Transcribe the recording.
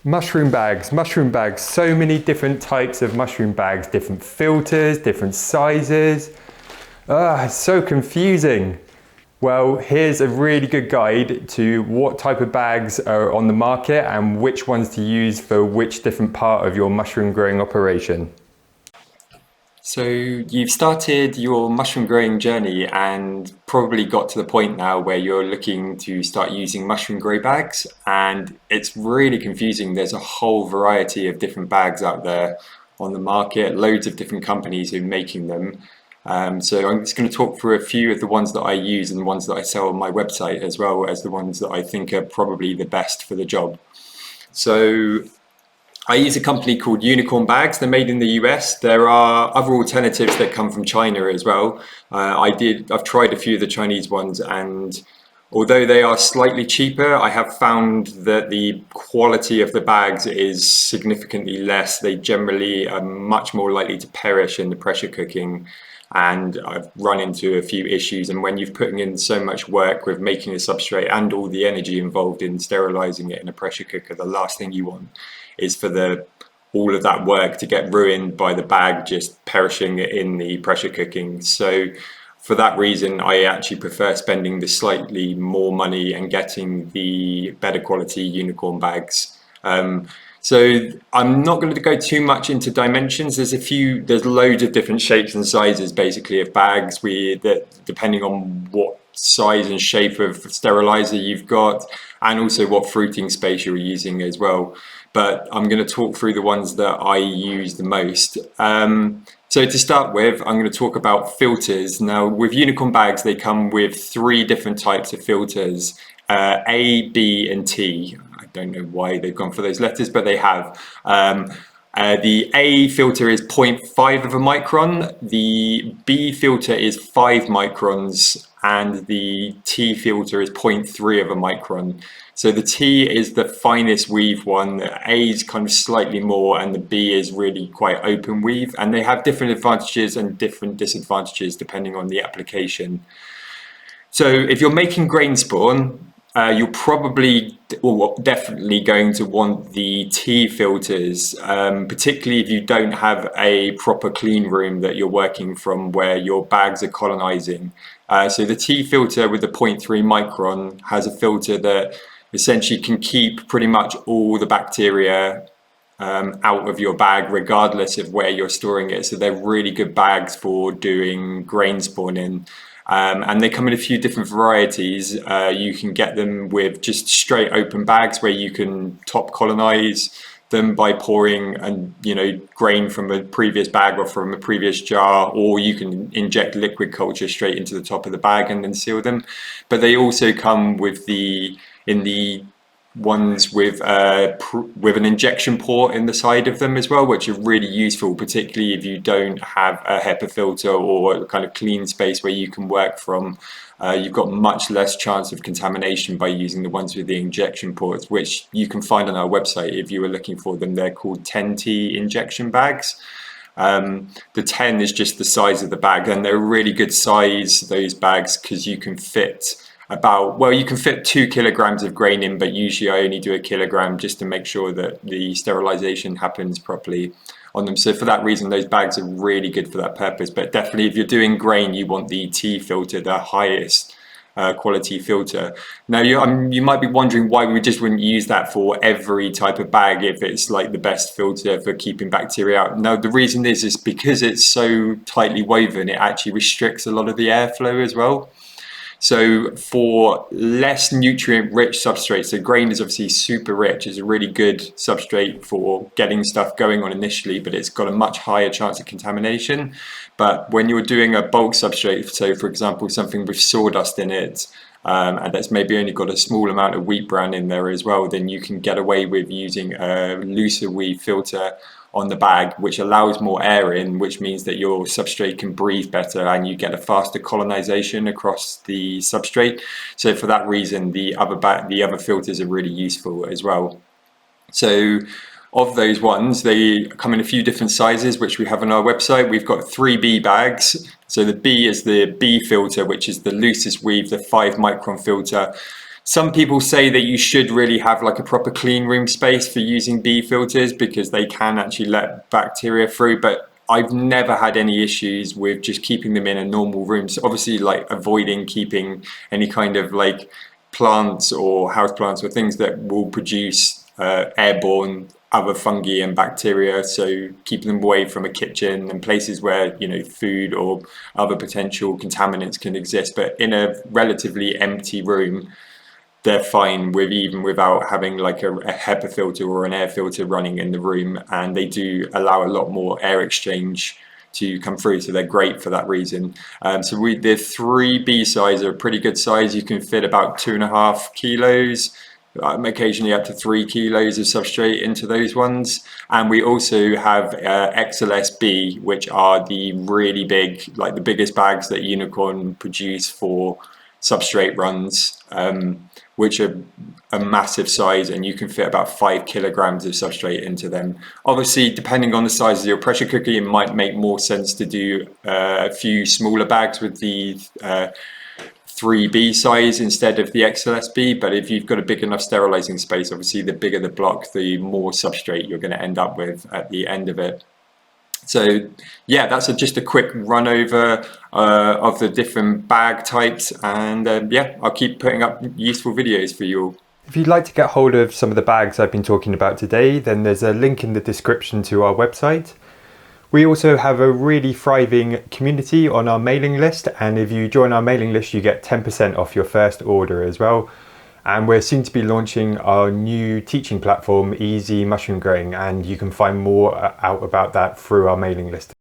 Mushroom bags, so many different types of mushroom bags, different filters, different sizes. It's so confusing. Well, here's a really good guide to what type of bags are on the market and which ones to use for which different part of your mushroom growing operation. So you've started your mushroom growing journey and probably got to the point now where you're looking to start using mushroom grow bags, and it's really confusing. There's a whole variety of different bags out there on the market, loads of different companies who are making them. So I'm just going to talk through a few of the ones that I use and the ones that I sell on my website, as well as the ones that I think are probably the best for the job. So I use a company called Unicorn Bags. They're made in the US. There are other alternatives that come from China as well. I've tried a few of the Chinese ones, and although they are slightly cheaper, I have found that the quality of the bags is significantly less. They generally are much more likely to perish in the pressure cooking, and I've run into a few issues. And when you're putting in so much work with making a substrate and all the energy involved in sterilizing it in a pressure cooker, the last thing you want is for all of that work to get ruined by the bag just perishing in the pressure cooking. So for that reason, I actually prefer spending the slightly more money and getting the better quality Unicorn bags. So I'm not going to go too much into dimensions. There's loads of different shapes and sizes basically of bags that depending on what size and shape of sterilizer you've got, and also what fruiting space you're using as well. But I'm going to talk through the ones that I use the most. So to start with, I'm going to talk about filters. Now, with Unicorn bags, they come with 3 different types of filters, A, B, and T. I don't know why they've gone for those letters, but they have. The A filter is 0.5 of a micron, the B filter is 5 microns, and the T filter is 0.3 of a micron. So the T is the finest weave one, the A is kind of slightly more, and the B is really quite open weave, and they have different advantages and different disadvantages depending on the application. So if you're making grain spawn, you're probably, or definitely going to want the T filters, particularly if you don't have a proper clean room that you're working from where your bags are colonizing. So the T filter with the 0.3 micron has a filter that essentially can keep pretty much all the bacteria out of your bag regardless of where you're storing it. So they're really good bags for doing grain spawning. And they come in a few different varieties. You can get them with just straight open bags where you can top colonize them by pouring grain from a previous bag or from a previous jar, or you can inject liquid culture straight into the top of the bag and then seal them. But they also come with in the ones with an injection port in the side of them as well, which are really useful, particularly if you don't have a HEPA filter or a kind of clean space where you can work from. You've got much less chance of contamination by using the ones with the injection ports, which you can find on our website if you were looking for them. They're called 10T injection bags. The 10 is just the size of the bag, and they're a really good size, those bags, because you can fit you can fit 2 kilograms of grain in, but usually I only do a kilogram just to make sure that the sterilization happens properly on them. So for that reason, those bags are really good for that purpose. But definitely if you're doing grain, you want the T filter, the highest quality filter. Now you might be wondering why we just wouldn't use that for every type of bag if it's like the best filter for keeping bacteria out. Now the reason is because it's so tightly woven, it actually restricts a lot of the airflow as well. So for less nutrient-rich substrates, so grain is obviously super rich, it's a really good substrate for getting stuff going on initially, but it's got a much higher chance of contamination. But when you're doing a bulk substrate, so for example, something with sawdust in it, and that's maybe only got a small amount of wheat bran in there as well, then you can get away with using a looser weave filter on the bag, which allows more air in, which means that your substrate can breathe better and you get a faster colonization across the substrate. So for that reason, the other filters are really useful as well. So of those ones, they come in a few different sizes, which we have on our website. We've got 3B bags. So the B is the B filter, which is the loosest weave, the 5 micron filter. Some people say that you should really have like a proper clean room space for using bee filters because they can actually let bacteria through, but I've never had any issues with just keeping them in a normal room. So obviously like avoiding keeping any kind of like plants or house plants or things that will produce airborne other fungi and bacteria, so keeping them away from a kitchen and places where, you know, food or other potential contaminants can exist. But in a relatively empty room, they're fine with even without having like a HEPA filter or an air filter running in the room, and they do allow a lot more air exchange to come through, so they're great for that reason. So the 3B size are a pretty good size. You can fit about 2.5 kilos, occasionally up to 3 kilos of substrate into those ones. And we also have XLSB, which are the really big, like the biggest bags that Unicorn produce for substrate runs, which are a massive size, and you can fit about 5 kilograms of substrate into them. Obviously, depending on the size of your pressure cooker, it might make more sense to do a few smaller bags with the 3B size instead of the XLSB. But if you've got a big enough sterilizing space, obviously the bigger the block, the more substrate you're going to end up with at the end of it. So yeah, that's just a quick run over of the different bag types, and yeah, I'll keep putting up useful videos for you all. If you'd like to get hold of some of the bags I've been talking about today, then there's a link in the description to our website. We also have a really thriving community on our mailing list, and if you join our mailing list you get 10% off your first order as well. And we're soon to be launching our new teaching platform, Easy Mushroom Growing, and you can find more out about that through our mailing list.